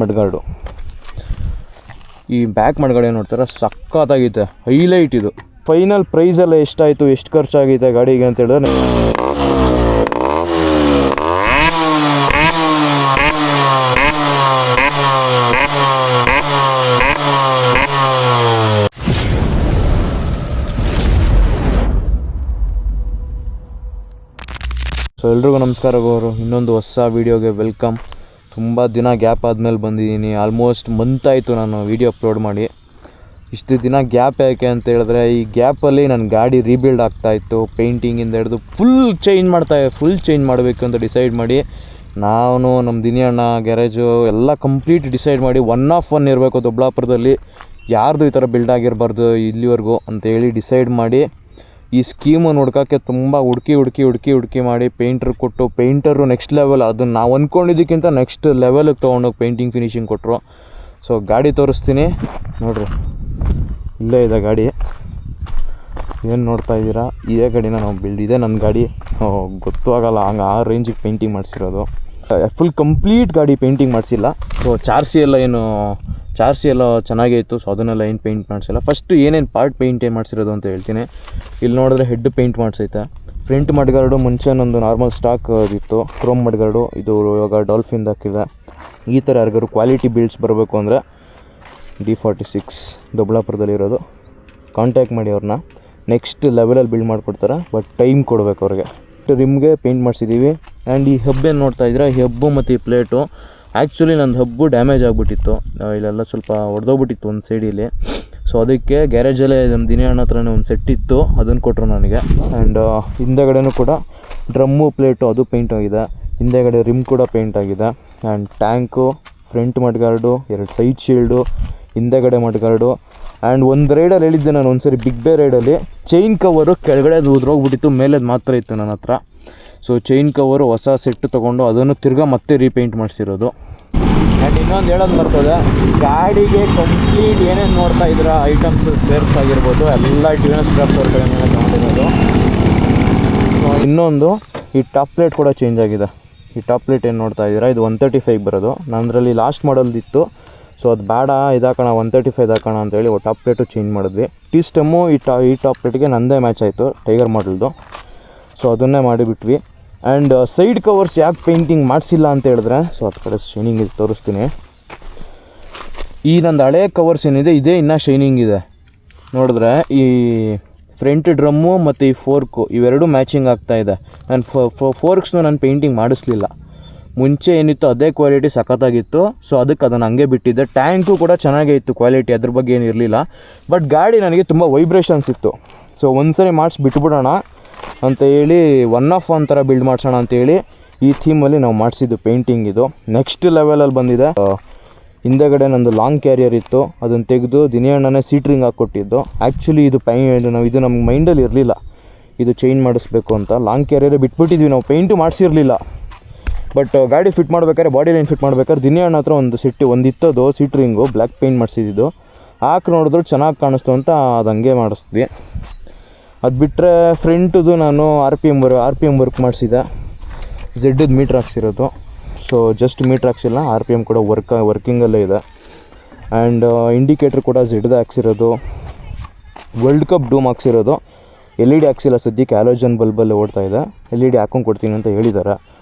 ಮಡ್ಗಾರ್ಡು. ಈ back mudguard ಏನು ನೋಡ್ತಾರೆ ಸಕ್ಕತ್ತಾಗೈತೆ, ಹೈಲೈಟ್ ಇದು. ಫೈನಲ್ ಪ್ರೈಸೆಲ್ಲ ಎಷ್ಟಾಯಿತು, ಎಷ್ಟು ಖರ್ಚಾಗೈತೆ ಗಾಡಿಗೆ ಅಂತ ಹೇಳಿದ್ರೆ ಸೊ ಎಲ್ರಿಗೂ ನಮಸ್ಕಾರ ಗೌರು, ಇನ್ನೊಂದು ಹೊಸ ವೀಡಿಯೋಗೆ ವೆಲ್ಕಮ್. ತುಂಬ ದಿನ ಗ್ಯಾಪ್ ಆದಮೇಲೆ ಬಂದಿದ್ದೀನಿ. ಆಲ್ಮೋಸ್ಟ್ ಮಂತ್ ಆಯಿತು ನಾನು ವೀಡಿಯೋ ಅಪ್ಲೋಡ್ ಮಾಡಿ. ಇಷ್ಟು ದಿನ ಗ್ಯಾಪ್ ಯಾಕೆ ಅಂತ ಹೇಳಿದ್ರೆ, ಈ ಗ್ಯಾಪಲ್ಲಿ ನನ್ನ ಗಾಡಿ ರೀಬಿಲ್ಡ್ ಆಗ್ತಾಯಿತ್ತು. ಪೇಂಟಿಂಗಿಂದ ಹಿಡಿದು ಫುಲ್ ಚೇಂಜ್ ಮಾಡಬೇಕು ಅಂತ ಡಿಸೈಡ್ ಮಾಡಿ ನಾನು ನಮ್ಮ ದಿನಿ ಅಣ್ಣ ಗ್ಯಾರೇಜು ಎಲ್ಲ ಕಂಪ್ಲೀಟ್ ಡಿಸೈಡ್ ಮಾಡಿ 1 ಇರಬೇಕು ದೊಡ್ಡಬಳ್ಳಾಪುರದಲ್ಲಿ, ಯಾರ್ದು ಈ ಥರ ಬಿಲ್ಡ್ ಆಗಿರಬಾರ್ದು ಇಲ್ಲಿವರೆಗೂ ಅಂತೇಳಿ ಡಿಸೈಡ್ ಮಾಡಿ ಈ ಸ್ಕೀಮು ನೋಡ್ಕೋಕ್ಕೆ ತುಂಬ ಹುಡುಕಿ ಮಾಡಿ ಪೇಂಟ್ರ್ ಕೊಟ್ಟು, ಪೇಂಟರು ನೆಕ್ಸ್ಟ್ ಲೆವೆಲ್, ಅದನ್ನು ನಾವು ಅಂದ್ಕೊಂಡಿದ್ದಕ್ಕಿಂತ ನೆಕ್ಸ್ಟ್ ಲೆವೆಲಿಗೆ ತೊಗೊಂಡೋಗಿ ಪೇಂಟಿಂಗ್ ಫಿನಿಷಿಂಗ್ ಕೊಟ್ಟರು. ಸೊ ಗಾಡಿ ತೋರಿಸ್ತೀನಿ ನೋಡ್ರಿ, ಇಲ್ಲೇ ಇದೆ ಗಾಡಿ. ಏನು ನೋಡ್ತಾ ಇದ್ದೀರಾ, ಇದೇ ಗಾಡಿನ ನಾವು ಇದೆ ನನ್ನ ಗಾಡಿ. ಗೊತ್ತೂ ಆಗಲ್ಲ ಹಂಗೆ ಆ ರೇಂಜಿಗೆ ಪೇಂಟಿಂಗ್ ಮಾಡಿಸಿರೋದು. ಫುಲ್ ಕಂಪ್ಲೀಟ್ ಗಾಡಿ ಪೇಂಟಿಂಗ್ ಮಾಡಿಸಿಲ್ಲ. ಸೊ ಚಾರ್ಸಿ ಎಲ್ಲ ಚೆನ್ನಾಗೇ ಇತ್ತು. ಸೊ ಅದನ್ನೆಲ್ಲ ಏನು ಪೇಂಟ್ ಮಾಡಿಸಿಲ್ಲ. ಫಸ್ಟ್ ಏನೇನು ಪಾರ್ಟ್ ಪೇಂಟ್ ಮಾಡಿಸಿರೋದು ಅಂತ ಹೇಳ್ತೀನಿ. ಇಲ್ಲಿ ನೋಡಿದ್ರೆ ಹೆಡ್ ಪೇಂಟ್ ಮಾಡಿಸೈತೆ. ಫ್ರಂಟ್ ಮಡ್ಗಾರ್ಡು ಮುಂಚೆ ನಂದು ನಾರ್ಮಲ್ ಸ್ಟಾಕ್ ಇತ್ತು, ಕ್ರೋಮ್ ಮಡ್ಗಾರ್ಡು. ಇದು ಇವಾಗ ಡಾಲ್ಫಿನ್ ಹಾಕಿದೆ. ಈ ಥರ ಯಾರಿಗಾರು ಕ್ವಾಲಿಟಿ ಬಿಲ್ಡ್ಸ್ ಬರಬೇಕು ಅಂದರೆ D46 ದೊಡ್ಡಬಳ್ಳಾಪುರದಲ್ಲಿರೋದು, ಕಾಂಟ್ಯಾಕ್ಟ್ ಮಾಡಿ ಅವ್ರನ್ನ. ನೆಕ್ಸ್ಟ್ ಲೆವೆಲಲ್ಲಿ ಬಿಲ್ಡ್ ಮಾಡಿಕೊಡ್ತಾರೆ, ಬಟ್ ಟೈಮ್ ಕೊಡಬೇಕು ಅವ್ರಿಗೆ. ರಿಮ್ಗೆ ಪೇಂಟ್ ಮಾಡಿಸಿದ್ದೀವಿ. ಆ್ಯಂಡ್ ಈ ಹಬ್ ಏನು ನೋಡ್ತಾ ಇದ್ದೀರಾ, ಈ ಹಬ್ಬು ಮತ್ತು ಈ ಪ್ಲೇಟು ಆ್ಯಕ್ಚುಲಿ ನನ್ನ ಹಬ್ಬು ಡ್ಯಾಮೇಜ್ ಆಗಿಬಿಟ್ಟಿತ್ತು. ಇಲ್ಲೆಲ್ಲ ಸ್ವಲ್ಪ ಹೊಡೆದೋಗ್ಬಿಟ್ಟಿತ್ತು ಒಂದು ಸೈಡಲ್ಲಿ. ಸೊ ಅದಕ್ಕೆ ಗ್ಯಾರೇಜಲ್ಲೇ ನಮ್ಮ ದಿನಿ ಅಣ್ಣ ಹತ್ರನೇ ಒಂದು ಸೆಟ್ ಇತ್ತು, ಅದನ್ನು ಕೊಟ್ಟರು ನನಗೆ. ಆ್ಯಂಡ್ ಹಿಂದೆಗಡೆನೂ ಕೂಡ ಡ್ರಮ್ಮು ಪ್ಲೇಟು ಅದು ಪೇಂಟ್ ಆಗಿದೆ. ಹಿಂದೆಗಡೆ ರಿಮ್ ಕೂಡ ಪೇಂಟ್ ಆಗಿದೆ. And tank, front mudguard, 2 side shield, ಹಿಂದೆಗಡೆ ಮಡ್ಗಾರ್ಡು. ಆ್ಯಂಡ್ ಒಂದು ರೈಡಲ್ಲಿ ಹೇಳಿದ್ದೆ ನಾನು, ಒಂದು ಸರಿ ಬಿಗ್ ಬೇ ರೈಡಲ್ಲಿ ಚೈನ್ ಕವರು ಕೆಳಗಡೆ ಅದು ಉದ್ರೋಗ್ಬಿಟ್ಟಿತ್ತು, ಮೇಲೆದು ಮಾತ್ರ ಇತ್ತು ನನ್ನ ಹತ್ರ. ಸೊ ಚೈನ್ ಕವರು ಹೊಸ ಸೆಟ್ ತೊಗೊಂಡು ಅದನ್ನು ತಿರ್ಗಾ ಮತ್ತೆ ರೀಪೇಂಟ್ ಮಾಡಿಸಿರೋದು. ಆ್ಯಂಡ್ ಇನ್ನೊಂದು ಹೇಳೋದು ಬರ್ತದೆ, ಗಾಡಿಗೆ ಕಂಪ್ಲೀಟ್ ಏನೇನು ನೋಡ್ತಾ ಇದ್ದೀರಾ ಐಟಮ್ಸ್ ಸ್ಪೇರ್ಸ್ ಆಗಿರ್ಬೋದು ಎಲ್ಲ ಟಿವಿಎಸ್ ಕ್ರಾಫ್ಟ್ ಅವ್ರ ಕಡೆ ಮೇಲೆ ತೊಗೊಂಡಿರೋದು. ಇನ್ನೊಂದು ಈ ಟಾಪ್ ಪ್ಲೇಟ್ ಕೂಡ ಚೇಂಜ್ ಆಗಿದೆ. ಈ ಟಾಪ್ ಪ್ಲೇಟ್ ಏನು ನೋಡ್ತಾ ಇದ್ದೀರಾ, ಇದು 135 ಬರೋದು. ನನ್ನದ್ರಲ್ಲಿ ಲಾಸ್ಟ್ ಮಾಡಲ್ದಿತ್ತು. ಸೊ ಅದು ಬೇಡ, ಇದಾಕೋಣ 135 ಹಾಕೋಣ ಅಂತೇಳಿ ಟಾಪ್ ಪ್ಲೇಟು ಚೇಂಜ್ ಮಾಡಿದ್ವಿ. ಟೀಸ್ಟಮ್ಮು ಈ ಟಾಪ್ ಪ್ಲೇಟ್ಗೆ ನಂದೇ ಮ್ಯಾಚ್ ಆಯಿತು, ಟೈಗರ್ ಮಾಡಲ್ದು. ಸೊ ಅದನ್ನೇ ಮಾಡಿಬಿಟ್ವಿ. ಆ್ಯಂಡ್ ಸೈಡ್ ಕವರ್ಸ್ ಯಾಕೆ ಪೇಂಟಿಂಗ್ ಮಾಡಿಸಿಲ್ಲ ಅಂತ ಹೇಳಿದ್ರೆ, ಸೊ ಅದು ಕಡೆ ಶೈನಿಂಗ್ ಇದು ತೋರಿಸ್ತೀನಿ. ಈ ನಂದು ಹಳೆ ಕವರ್ಸ್ ಏನಿದೆ ಇದೇ ಇನ್ನೂ ಶೈನಿಂಗ್ ಇದೆ. ನೋಡಿದ್ರೆ ಈ ಫ್ರಂಟ್ ಡ್ರಮ್ಮು ಮತ್ತು ಈ ಫೋರ್ಕು ಇವೆರಡೂ ಮ್ಯಾಚಿಂಗ್ ಆಗ್ತಾಯಿದೆ. ನಾನು ಫೋರ್ಕ್ಸ್ನು ನಾನು ಪೇಂಟಿಂಗ್ ಮಾಡಿಸ್ಲಿಲ್ಲ. ಮುಂಚೆ ಏನಿತ್ತು ಅದೇ ಕ್ವಾಲಿಟಿ ಸಖತ್ತಾಗಿತ್ತು. ಸೊ ಅದಕ್ಕೆ ಅದನ್ನು ಹಂಗೆ ಬಿಟ್ಟಿದ್ದೆ. ಟ್ಯಾಂಕು ಕೂಡ ಚೆನ್ನಾಗೇ ಇತ್ತು ಕ್ವಾಲಿಟಿ, ಅದ್ರ ಬಗ್ಗೆ ಏನು ಇರಲಿಲ್ಲ. ಬಟ್ ಗಾಡಿ ನನಗೆ ತುಂಬ ವೈಬ್ರೇಷನ್ಸ್ ಇತ್ತು. ಸೊ ಒಂದು ಸರಿ ಬಿಟ್ಬಿಡೋಣ ಅಂತ ಹೇಳಿ 1 ಥರ ಬಿಲ್ಡ್ ಮಾಡಿಸೋಣ ಅಂತೇಳಿ ಈ ಥೀಮಲ್ಲಿ ನಾವು ಮಾಡಿಸಿದ್ದು ಪೇಂಟಿಂಗ್. ಇದು ನೆಕ್ಸ್ಟ್ ಲೆವೆಲಲ್ಲಿ ಬಂದಿದೆ. ಹಿಂದೆಗಡೆ ನಂದು ಲಾಂಗ್ ಕ್ಯಾರಿಯರ್ ಇತ್ತು, ಅದನ್ನು ತೆಗೆದು ದಿನಿ ಅಣ್ಣನೇ ಸೀಟ್ರಿಂಗ್ ಹಾಕ್ಕೊಟ್ಟಿದ್ದು. ಆ್ಯಕ್ಚುಲಿ ಇದು ಇದು ನಮ್ಗೆ ಮೈಂಡಲ್ಲಿ ಇರಲಿಲ್ಲ, ಇದು ಚೇಂಜ್ ಮಾಡಿಸ್ಬೇಕು ಅಂತ. ಲಾಂಗ್ ಕ್ಯಾರಿಯರೇ ಬಿಟ್ಬಿಟ್ಟಿದ್ವಿ ನಾವು, ಪೇಂಟು ಮಾಡಿಸಿರಲಿಲ್ಲ. ಬಟ್ ಗಾಡಿ ಫಿಟ್ ಮಾಡ್ಬೇಕಾದ್ರೆ, ಬಾಡಿ ಲೈನ್ ಫಿಟ್ ಮಾಡ್ಬೇಕಾದ್ರೆ ದಿನಿ ಅಣ್ಣ ಹತ್ರ ಒಂದಿತ್ತದು ಸೀಟ್ರಿಂಗು ಬ್ಲ್ಯಾಕ್ ಪೇಂಟ್ ಮಾಡಿಸಿದ್ದು. ಹಾಕಿ ನೋಡಿದ್ರು ಚೆನ್ನಾಗಿ ಕಾಣಿಸ್ತು ಅಂತ ಅದು ಹಂಗೆ ಮಾಡಿಸ್ದ್ವಿ. ಅದು ಬಿಟ್ಟರೆ ಫ್ರಂಟದು ನಾನು RPM ವರ್ಕ್ ಮಾಡಿಸಿದೆ. ಝೆಡ್ದು ಮೀಟ್ರ್ ಹಾಕ್ಸಿರೋದು. ಸೊ ಜಸ್ಟ್ ಮೀಟ್ರ್ ಹಾಕ್ಸಿಲ್ಲ, RPM ಕೂಡ ವರ್ಕಿಂಗಲ್ಲೇ ಇದೆ. ಆ್ಯಂಡ್ ಇಂಡಿಕೇಟ್ರ್ ಕೂಡ ಝೆಡ್ದು ಹಾಕ್ಸಿರೋದು. ವರ್ಲ್ಡ್ ಕಪ್ ಡೂಮ್ ಹಾಕ್ಸಿರೋದು. LED ಹಾಕ್ಸಿಲ್ಲ ಸದ್ಯಕ್ಕೆ, ಹ್ಯಾಲೋಜನ್ ಬಲ್ಬಲ್ಲೇ ಓಡ್ತಾ ಇದೆ. LED ಹಾಕೊಂಡು ಕೊಡ್ತೀನಿ ಅಂತ ಹೇಳಿದ್ದಾರೆ.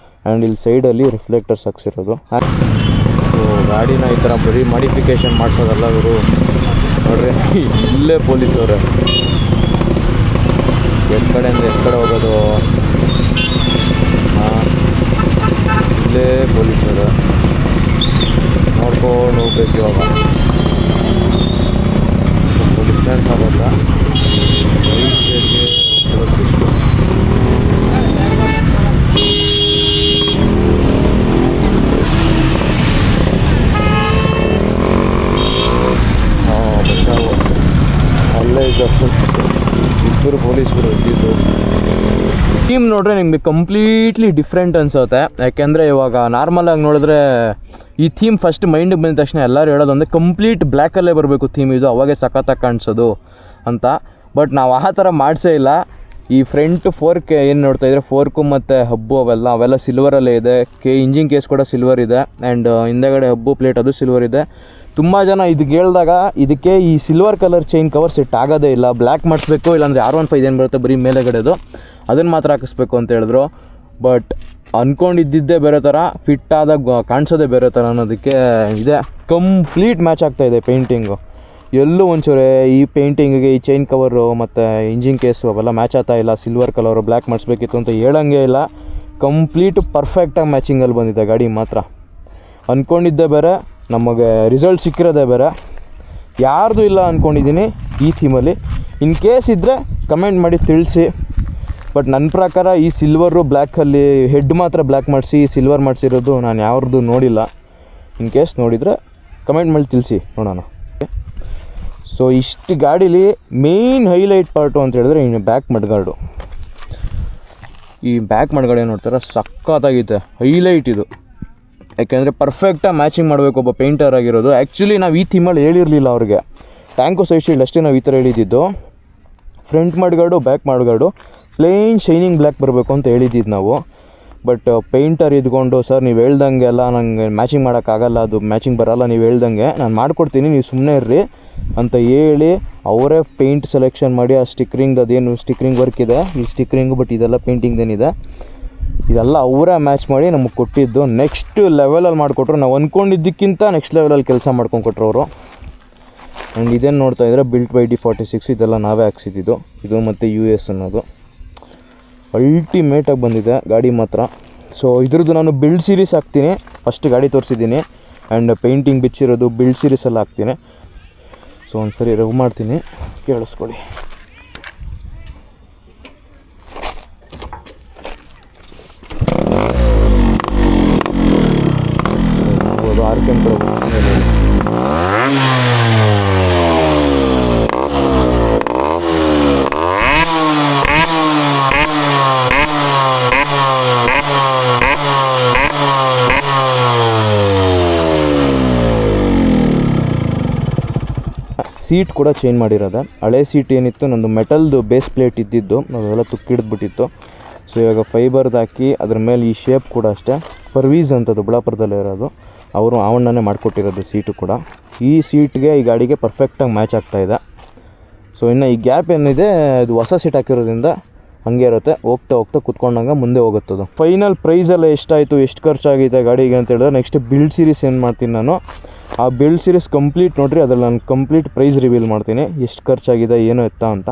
ಆ್ಯಂಡ್ ಇಲ್ಲಿ ಸೈಡಲ್ಲಿ ರಿಫ್ಲೆಕ್ಟರ್ಸ್ ಹಾಕ್ಸಿರೋದು. ಸೊ ಗಾಡಿನ ಈ ಥರ ಬರೀ ಮಾಡಿಫಿಕೇಷನ್ ಮಾಡಿಸೋದಲ್ಲ ಇವರು. ನೋಡ್ರಿ ಇಲ್ಲೇ ಪೊಲೀಸವ್ರೆ, ಎಕ್ಕಡೆಯಿಂದ ಎಕ್ಕಡೆ ಹೋಗೋದು. ಇಲ್ಲೇ ಪೊಲೀಸರು ನೋಡ್ಕೊಂಡು ಹೋಗ್ಬೇಕು. ಇವಾಗ ಸ್ವಲ್ಪ ಡಿಸ್ಟೆನ್ಸ್ ಆಗೋಲ್ಲ, ರೈಟ್ ಸೈಡ್ಗೆ ಹೋಗ್ಬೇಕು. ಅಲ್ಲೇ ಇದ್ದಷ್ಟು ಇಬ್ಬರು ಪೊಲೀಸರು ಇದ್ದಿದ್ದು. ಥೀಮ್ ನೋಡ್ರೆ ನಿಮಗೆ ಕಂಪ್ಲೀಟ್ಲಿ ಡಿಫ್ರೆಂಟ್ ಅನ್ಸುತ್ತೆ. ಯಾಕೆಂದರೆ ಇವಾಗ ನಾರ್ಮಲಾಗಿ ನೋಡಿದ್ರೆ ಈ ಥೀಮ್ ಫಸ್ಟ್ ಮೈಂಡಿಗೆ ಬಂದ ತಕ್ಷಣ ಎಲ್ಲರೂ ಹೇಳೋದು ಅಂದರೆ ಕಂಪ್ಲೀಟ್ ಬ್ಲ್ಯಾಕಲ್ಲೇ ಬರಬೇಕು ಥೀಮ್, ಇದು ಅವಾಗೇ ಸಖತ್ತಾಗಿ ಕಾಣಿಸೋದು ಅಂತ. ಬಟ್ ನಾವು ಆ ಥರ ಮಾಡಿಸೇ ಇಲ್ಲ. ಈ ಫ್ರಂಟ್ ಫೋರ್ಕ್ ಏನು ನೋಡ್ತಾ ಇದ್ರೆ ಫೋರ್ಕು ಮತ್ತು ಹಬ್ಬು ಅವೆಲ್ಲ ಸಿಲ್ವರಲ್ಲೇ ಇದೆ. ಇಂಜಿನ್ ಕೇಸ್ ಕೂಡ ಸಿಲ್ವರ್ ಇದೆ. ಆ್ಯಂಡ್ ಹಿಂದೆಗಡೆ ಹಬ್ಬು ಪ್ಲೇಟ್ ಅದು ಸಿಲ್ವರ್ ಇದೆ. ತುಂಬ ಜನ ಇದಕ್ಕೆ ಹೇಳಿದಾಗ ಇದಕ್ಕೆ ಈ silver colour chain cover set ಆಗೋದೇ ಇಲ್ಲ, ಬ್ಲ್ಯಾಕ್ ಮಾಡಿಸ್ಬೇಕು, ಇಲ್ಲಾಂದರೆ R15 ಏನು ಬರುತ್ತೆ ಬರೀ ಮೇಲೆಗಡೆದು ಅದನ್ನು ಮಾತ್ರ ಹಾಕಿಸ್ಬೇಕು ಅಂತ ಹೇಳಿದ್ರು. ಬಟ್ ಅಂದ್ಕೊಂಡಿದ್ದಿದ್ದೇ ಬೇರೆ ಥರ, ಫಿಟ್ ಆದಾಗ ಕಾಣಿಸೋದೇ ಬೇರೆ ಥರ ಅನ್ನೋದಕ್ಕೆ ಇದೆ. ಕಂಪ್ಲೀಟ್ ಮ್ಯಾಚ್ ಆಗ್ತಾಯಿದೆ ಪೇಂಟಿಂಗು. ಎಲ್ಲೂ ಒಂಚೂರು ಈ ಪೇಂಟಿಂಗಿಗೆ ಈ ಚೈನ್ ಕವರು ಮತ್ತು ಇಂಜಿನ್ ಕೇಸು ಅವೆಲ್ಲ ಮ್ಯಾಚ್ ಆಗ್ತಾ ಇಲ್ಲ. ಸಿಲ್ವರ್ ಕಲರು ಬ್ಲ್ಯಾಕ್ ಮಾಡಿಸ್ಬೇಕಿತ್ತು ಅಂತ ಹೇಳಂಗೆ ಇಲ್ಲ. ಕಂಪ್ಲೀಟು ಪರ್ಫೆಕ್ಟಾಗಿ ಮ್ಯಾಚಿಂಗಲ್ಲಿ ಬಂದಿದೆ ಗಾಡಿ ಮಾತ್ರ. ಅಂದ್ಕೊಂಡಿದ್ದೇ ಬೇರೆ, ನಮಗೆ ರಿಸಲ್ಟ್ ಸಿಕ್ಕಿರೋದೇ ಬೇರೆ. ಯಾರ್ದು ಇಲ್ಲ ಅಂದ್ಕೊಂಡಿದ್ದೀನಿ ಈ ಥೀಮಲ್ಲಿ. ಇನ್ ಕೇಸ್ ಇದ್ದರೆ ಕಮೆಂಟ್ ಮಾಡಿ ತಿಳಿಸಿ. ಬಟ್ ನನ್ನ ಪ್ರಕಾರ ಈ ಸಿಲ್ವರು ಬ್ಲ್ಯಾಕಲ್ಲಿ ಹೆಡ್ ಮಾತ್ರ ಬ್ಲ್ಯಾಕ್ ಮಾಡಿಸಿ ಸಿಲ್ವರ್ ಮಾಡಿಸಿರೋದು ನಾನು ಯಾರ್ದು ನೋಡಿಲ್ಲ. ಇನ್ ಕೇಸ್ ನೋಡಿದರೆ ಕಮೆಂಟ್ ಮಾಡಿ ತಿಳಿಸಿ ನೋಡೋಣ. ಸೊ ಇಷ್ಟು ಗಾಡೀಲಿ ಮೇಯ್ನ್ ಹೈಲೈಟ್ ಪಾರ್ಟು ಅಂತ ಹೇಳಿದ್ರೆ ಇನ್ನು ಬ್ಯಾಕ್ ಮಡ್ಗಾರ್ಡು. ಈ ಬ್ಯಾಕ್ ಮಡ್ಗಾರ್ಡ್ ಏನು ನೋಡ್ತಾರೆ ಸಖತ್ತಾಗೈತೆ, ಹೈಲೈಟ್ ಇದು. ಯಾಕೆಂದರೆ ಪರ್ಫೆಕ್ಟಾಗಿ ಮ್ಯಾಚಿಂಗ್ ಮಾಡಬೇಕು ಒಬ್ಬ ಪೇಂಟರ್ ಆಗಿರೋದು. ಆ್ಯಕ್ಚುಲಿ ನಾವು ಈ ಥೀಮಲ್ಲಿ ಹೇಳಿರಲಿಲ್ಲ ಅವ್ರಿಗೆ. ಟ್ಯಾಂಕು ಸೈಡ್ ಶೀಲ್ಡ್ ಅಷ್ಟೇ ನಾವು ಈ ಥರ ಹೇಳಿದ್ದು. Front mudguard back mudguard plain shining black ಬರಬೇಕು ಅಂತ ಹೇಳಿದ್ದು ನಾವು. ಬಟ್ ಪೇಂಟರ್ ಇದ್ಕೊಂಡು ಸರ್ ನೀವು ಹೇಳ್ದಂಗೆ ಎಲ್ಲ ನಂಗೆ ಮ್ಯಾಚಿಂಗ್ ಮಾಡೋಕ್ಕಾಗಲ್ಲ, ಅದು ಮ್ಯಾಚಿಂಗ್ ಬರೋಲ್ಲ, ನೀವು ಹೇಳ್ದಂಗೆ ನಾನು ಮಾಡಿಕೊಡ್ತೀನಿ, ನೀವು ಸುಮ್ಮನೆ ಇರ್ರಿ ಅಂತ ಹೇಳಿ ಅವರೇ ಪೇಂಟ್ ಸೆಲೆಕ್ಷನ್ ಮಾಡಿ ಆ ಸ್ಟಿಕ್ರಿಂಗ್ ಅದೇನು ಸ್ಟಿಕ್ರಿಂಗ್ ವರ್ಕ್ ಇದೆ ಈ ಸ್ಟಿಕ್ರಿಂಗು, ಬಟ್ ಇದೆಲ್ಲ ಪೇಂಟಿಂಗ್ದೇನಿದೆ ಇದೆಲ್ಲ ಅವರೇ ಮ್ಯಾಚ್ ಮಾಡಿ ನಮಗೆ ಕೊಟ್ಟಿದ್ದು. ನೆಕ್ಸ್ಟ್ ಲೆವೆಲಲ್ಲಿ ಮಾಡಿಕೊಟ್ರು. ನಾವು ಅಂದ್ಕೊಂಡಿದ್ದಕ್ಕಿಂತ ನೆಕ್ಸ್ಟ್ ಲೆವೆಲಲ್ಲಿ ಕೆಲಸ ಮಾಡ್ಕೊಂಡು ಕೊಟ್ಟರು ಅವರು. ಆ್ಯಂಡ್ ಇದೇನು ನೋಡ್ತಾ ಇದ್ದರೆ ಬಿಲ್ಟ್ ಬೈ D46 ಇದೆಲ್ಲ ನಾವೇ ಹಾಕ್ಸಿದ್ದು. ಇದು ಮತ್ತು US ಅನ್ನೋದು ಅಲ್ಟಿಮೇಟಾಗಿ ಬಂದಿದೆ ಗಾಡಿ ಮಾತ್ರ. ಸೊ ಇದ್ರದ್ದು ನಾನು ಬಿಲ್ಡ್ ಸೀರೀಸ್ ಹಾಕ್ತೀನಿ. ಫಸ್ಟ್ ಗಾಡಿ ತೋರಿಸಿದ್ದೀನಿ ಆ್ಯಂಡ್ ಪೇಂಟಿಂಗ್ ಬಿಚ್ಚಿರೋದು ಬಿಲ್ಡ್ ಸೀರೀಸಲ್ಲಿ ಹಾಕ್ತೀನಿ. ಸೊ ಒಂದು ಸರಿ ರವ್ ಮಾಡ್ತೀನಿ, ಕೇಳಿಸ್ಕೊಳ್ಳಿ. ಅದು RPM ಸೀಟ್ ಕೂಡ ಚೇಂಜ್ ಮಾಡಿರೋದೆ. ಹಳೆ ಸೀಟ್ ಏನಿತ್ತು ನಂದು ಮೆಟಲ್ದು ಬೇಸ್ ಪ್ಲೇಟ್ ಇದ್ದಿದ್ದು ಅದೆಲ್ಲ ತುಕ್ಕಿಡಿದ್ಬಿಟ್ಟಿತ್ತು. ಸೊ ಇವಾಗ ಫೈಬರ್ದು ಹಾಕಿ ಅದ್ರ ಮೇಲೆ ಈ ಶೇಪ್ ಕೂಡ ಅಷ್ಟೇ ಪರ್ವೀಸ್ ಅಂತದ್ದು ಬಿಳಾಪುರದಲ್ಲೇ ಇರೋದು, ಅವರು ಅವಣ್ಣನೇ ಮಾಡಿಕೊಟ್ಟಿರೋದು ಸೀಟು ಕೂಡ. ಈ ಸೀಟ್ಗೆ ಈ ಗಾಡಿಗೆ ಪರ್ಫೆಕ್ಟಾಗಿ ಮ್ಯಾಚ್ ಆಗ್ತಾಯಿದೆ. ಸೊ ಇನ್ನು ಈ ಗ್ಯಾಪ್ ಏನಿದೆ ಅದು ಹೊಸ ಸೀಟ್ ಹಾಕಿರೋದ್ರಿಂದ ಹಂಗೆ ಇರುತ್ತೆ, ಹೋಗ್ತಾ ಹೋಗ್ತಾ ಕುತ್ಕೊಂಡಂಗೆ ಮುಂದೆ ಹೋಗುತ್ತದು. ಫೈನಲ್ ಪ್ರೈಸೆಲ್ಲ ಎಷ್ಟಾಯಿತು, ಎಷ್ಟು ಖರ್ಚಾಗಿದೆ ಗಾಡಿಗೆ ಅಂತ ಹೇಳಿದ್ರೆ ನೆಕ್ಸ್ಟ್ ಬಿಲ್ಡ್ ಸೀರೀಸ್ ಏನು ಮಾಡ್ತೀನಿ ನಾನು, ಆ ಬಿಲ್ಡ್ ಸೀರೀಸ್ ಕಂಪ್ಲೀಟ್ ನೋಡಿರಿ, ಅದ್ರಲ್ಲಿ ನಾನು ಕಂಪ್ಲೀಟ್ ಪ್ರೈಸ್ ರಿವೀಲ್ ಮಾಡ್ತೀನಿ, ಎಷ್ಟು ಖರ್ಚಾಗಿದೆ ಏನು ಎತ್ತ ಅಂತ.